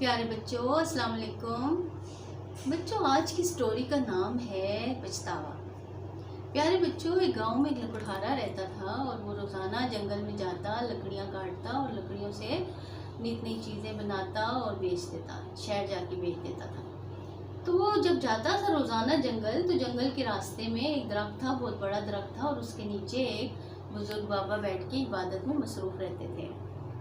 प्यारे बच्चों, अस्सलाम वालेकुम। बच्चों, आज की स्टोरी का नाम है पछतावा। प्यारे बच्चों, एक गांव में एक लकड़हारा रहता था और वो रोज़ाना जंगल में जाता, लकड़ियां काटता और लकड़ियों से नित नई चीज़ें बनाता और बेच देता, शहर जाके बेच देता था। तो वो जब जाता था रोज़ाना जंगल, तो जंगल के रास्ते में एक दरख्त था, बहुत बड़ा दरख्त था, और उसके नीचे एक बुजुर्ग बाबा बैठ के इबादत में मसरूफ़ रहते थे।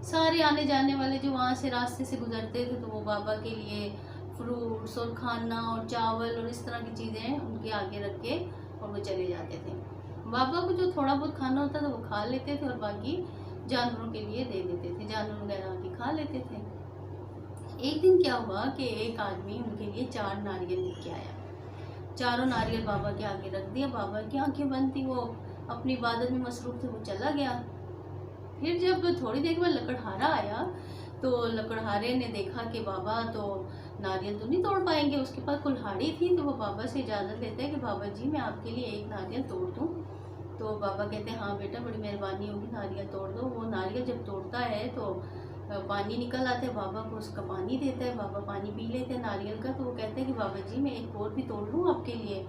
सारे आने जाने वाले जो वहाँ से रास्ते से गुजरते थे, तो वो बाबा के लिए फ्रूट्स और खाना और चावल और इस तरह की चीज़ें उनके आगे रख के और वो चले जाते थे। बाबा को जो थोड़ा बहुत खाना होता था वो खा लेते थे और बाकी जानवरों के लिए दे देते थे, जानवर वगैरह आके खा लेते थे। एक दिन क्या हुआ कि एक आदमी उनके लिए 4 नारियल लेके आया। चारों नारियल बाबा के आगे रख दिया। बाबा की आंखें बंद थी, वो अपनी इबादत में मसरूफ थे, वो चला गया। फिर जब थोड़ी देर बाद लकड़हारा आया, तो लकड़हारे ने देखा कि बाबा तो नारियल तो नहीं तोड़ पाएंगे, उसके पास कुल्हाड़ी थी। तो वो बाबा से इजाज़त लेते हैं कि बाबा जी मैं आपके लिए एक नारियल तोड़ दूँ। तो बाबा कहते हैं हाँ बेटा, बड़ी मेहरबानी होगी, नारियल तोड़ दो। वो नारियल जब तोड़ता है तो पानी निकल आता है, बाबा को उसका पानी देता है। बाबा पानी पी लेते हैं नारियल का। तो वो कहते हैं कि बाबा जी मैं एक और भी तोड़ लूँ आपके लिए।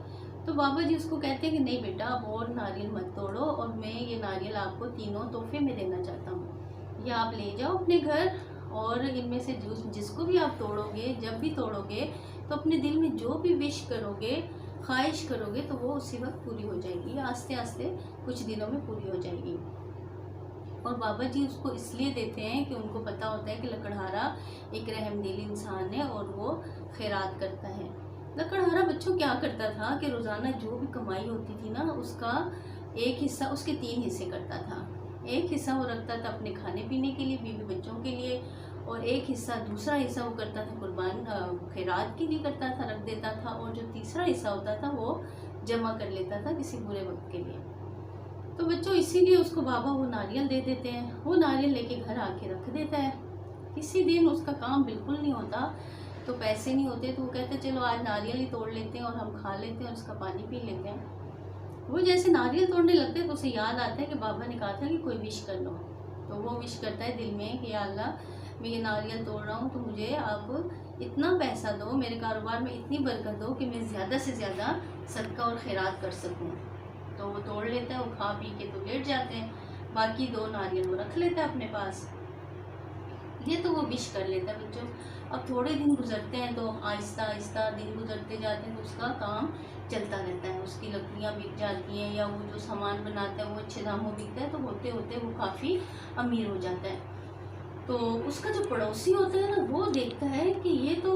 तो बाबा जी उसको कहते हैं कि नहीं बेटा, आप और नारियल मत तोड़ो, और मैं ये नारियल आपको तीनों तोहफे में देना चाहता हूँ। ये आप ले जाओ अपने घर, और इनमें से जिसको भी आप तोड़ोगे, जब भी तोड़ोगे, तो अपने दिल में जो भी विश करोगे, ख्वाहिश करोगे, तो वो उसी वक्त पूरी हो जाएगी, आस्ते आस्ते कुछ दिनों में पूरी हो जाएगी। और बाबा जी उसको इसलिए देते हैं कि उनको पता होता है कि लकड़हारा एक रहमदिल इंसान है और वो खैरात करता है। लकड़हारा बच्चों क्या करता था कि रोज़ाना जो भी कमाई होती थी ना, उसका एक हिस्सा, उसके 3 हिस्से करता था। एक हिस्सा वो रखता था अपने खाने पीने के लिए, बीवी बच्चों के लिए, और एक हिस्सा, दूसरा हिस्सा वो करता था कुर्बान खैरात के लिए करता था, रख देता था, और जो तीसरा हिस्सा होता था वो जमा कर लेता था किसी बुरे वक्त के लिए। तो बच्चों इसीलिए उसको बाबा वो नारियल दे देते हैं। वो नारियल लेके घर आके रख देता है। किसी दिन उसका काम बिल्कुल नहीं होता, तो पैसे नहीं होते, तो वो कहते हैं चलो आज नारियल ही तोड़ लेते हैं और हम खा लेते हैं और उसका पानी पी लेते हैं। वो जैसे नारियल तोड़ने लगते हैं तो उसे याद आता है कि बाबा ने कहा था कि कोई विश कर लो। तो वो विश करता है दिल में कि या अल्लाह, मैं ये नारियल तोड़ रहा हूँ, तो मुझे आप इतना पैसा दो, मेरे कारोबार में इतनी बरकत दो कि मैं ज़्यादा से ज़्यादा सदका और खैरात कर सकूँ। तो वो तोड़ लेता है, वो खा पी के तो लेट जाते हैं, बाकी 2 नारियल वो रख लेता है अपने पास। ये तो वो विश कर लेता है बच्चों। अब थोड़े दिन गुजरते हैं, तो आहिस्ता आहिस्ता दिन गुजरते जाते हैं, तो उसका काम चलता रहता है। उसकी लकड़ियाँ बिक जाती हैं, या वो जो सामान बनाता है वो अच्छे दामों बिकता है, तो होते होते वो काफ़ी अमीर हो जाता है। तो उसका जो पड़ोसी होता है ना, वो देखता है कि ये तो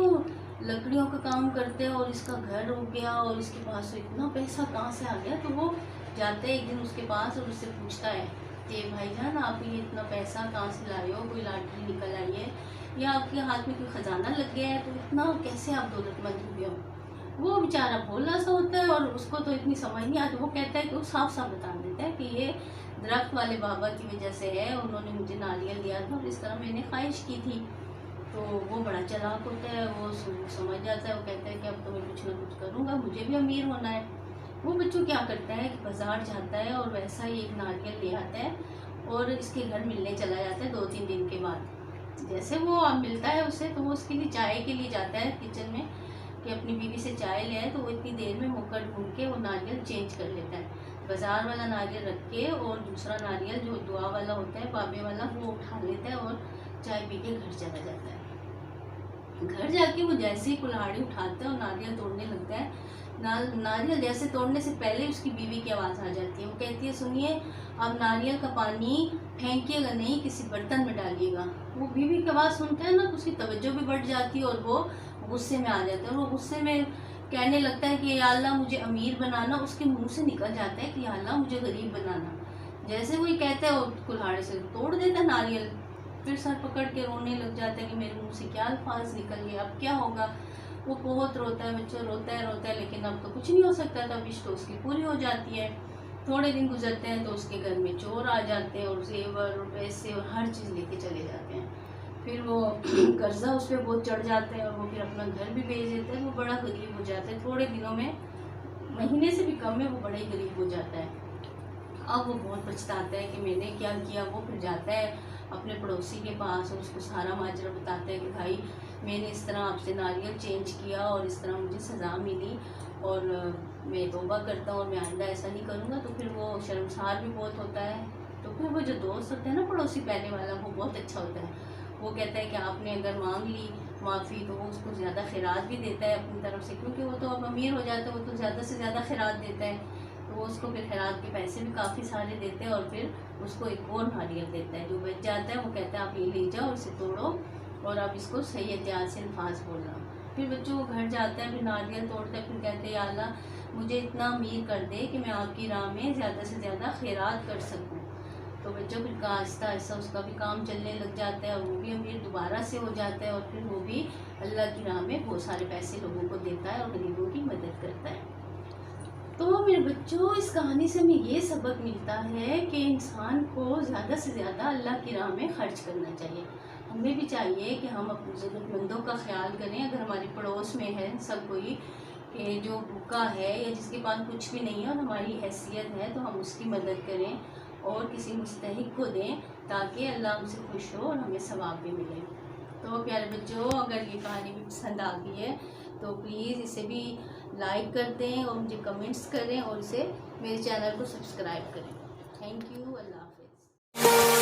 लकड़ियों का काम करते हैं और इसका घर हो गया और इसके पास तो इतना पैसा कहाँ से आ गया। तो वो जाता है एक दिन उसके पास और उससे पूछता है कि भाईजान, आप ये इतना पैसा कहाँ से लाए हो, कोई लॉटरी निकल आई है या आपके हाथ में कोई खजाना लग गया है, तो इतना कैसे आप दौलतमंद हुए हो। वो बेचारा भोला सा होता है और उसको तो इतनी समझ नहीं आती। वो कहता है कि वो साफ साफ बता देता है कि ये दरख्त वाले बाबा की वजह से है, उन्होंने मुझे नारियल दिया था और इस तरह मैंने ख्वाहिश की थी। तो वो बड़ा चालाक होता है, वो समझ जाता है। वो कहता है कि अब तो मैं कुछ ना कुछ करूँगा, मुझे भी अमीर होना है। वो बच्चों क्या करता है कि बाज़ार जाता है और वैसा ही एक नारियल ले आता है और इसके घर मिलने चला जाता है 2-3 दिन के बाद। जैसे वो अब मिलता है उससे, तो वो उसके लिए चाय के लिए जाता है किचन में कि अपनी बीवी से चाय ले आए। तो वो इतनी देर में मौका ढूंढ के वो नारियल चेंज कर लेता है, बाज़ार वाला नारियल रख के, और दूसरा नारियल जो दुआ वाला होता है, बाबे वाला, वो उठा लेता है और चाय पी के घर चला जाता है। घर जाके वो जैसे ही कुल्हाड़ी उठाता है और नारियल तोड़ने लगता है, नारियल जैसे तोड़ने से पहले उसकी बीवी की आवाज़ आ जाती है। वो कहती है सुनिए, अब नारियल का पानी फेंकिएगा नहीं, किसी बर्तन में डालिएगा। वो बीवी की आवाज़ सुनता है ना, तो उसकी तवज्जो भी बढ़ जाती है और वो गुस्से में आ जाता है, और वो गुस्से में कहने लगता है कि या अल्लाह मुझे अमीर बनाना। उसके मुंह से निकल जाता है कि या अल्लाह मुझे गरीब बनाना। जैसे वो कहता है, वो कुल्हाड़ी से तोड़ देता है नारियल। फिर सर पकड़ के रोने लग जाता है कि मेरे मुंह से क्या अल्फाज निकल गए, अब क्या होगा। वो बहुत रोता है बच्चों, रोता है, लेकिन अब तो कुछ नहीं हो सकता था, विश तो उसकी पूरी हो जाती है। थोड़े दिन गुजरते हैं तो उसके घर में चोर आ जाते हैं और जेवर और पैसे और हर चीज़ लेके चले जाते हैं। फिर वो कर्जा उस पर बहुत चढ़ जाता है और वो फिर अपना घर भी बेच देता है। वो बड़ा गरीब हो जाता है, थोड़े दिनों में, महीने से भी कम में वो बड़ा ही गरीब हो जाता है। अब वो बहुत पछताता है कि मैंने क्या किया। वो फिर जाता है अपने पड़ोसी के पास और उसको सारा माजरा बताता है कि भाई मैंने इस तरह आपसे नारियल चेंज किया और इस तरह मुझे सज़ा मिली और मैं तौबा करता हूँ और मैं आइंदा ऐसा नहीं करूँगा, तो फिर वो शर्मसार भी बहुत होता है। तो फिर वो जो दोस्त होते हैं ना पड़ोसी पहले वाला, वो बहुत अच्छा होता है। वो कहता है कि आपने अगर मांग ली माफ़ी तो वो उसको ज़्यादा खैरात भी देता है अपनी तरफ से, क्योंकि वो तो अब अमीर हो जाता है, वो तो ज़्यादा से ज़्यादा खैरात देता है। तो वो उसको फिर खैरात के पैसे भी काफ़ी सारे देते हैं और फिर उसको एक और नारियल देता है। जो बच जाता है वो कहता है आप ये ले जाओ, इसे तोड़ो और आप इसको सही एहतियात से अल्फाज बोलना। फिर बच्चों वो घर जाता है, फिर नारियल तोड़ता है, फिर कहते हैं या अल्लाह मुझे इतना अमीर कर दे कि मैं आपकी राह में ज़्यादा से ज़्यादा खैरात कर सकूँ। तो बच्चों फिर आहिस्ता आहिस्ता उसका भी काम चलने लग जाता है और वो भी अमीर दोबारा से हो जाता है और फिर वो भी अल्लाह की राह में बहुत सारे पैसे लोगों को देता है और गरीबों की मदद करता है। तो मेरे बच्चों इस कहानी से हमें ये सबक मिलता है कि इंसान को ज़्यादा से ज़्यादा अल्लाह की राह में खर्च करना चाहिए। हमें भी चाहिए कि हम अपने ज़रूरतमंदों का ख्याल करें। अगर हमारे पड़ोस में है सब कोई कि जो भूखा है या जिसके पास कुछ भी नहीं है और हमारी हैसियत है, तो हम उसकी मदद करें और किसी मुस्तहिक को दें ताकि अल्लाह हमसे खुश हो और हमें सवाब भी मिले। तो प्यारे बच्चों, अगर ये कहानी भी पसंद आ गई है तो प्लीज़ इसे भी लाइक कर दें और मुझे कमेंट्स करें और इसे मेरे चैनल को सब्सक्राइब करें। Thank you. अल्लाह हाफ़िज़।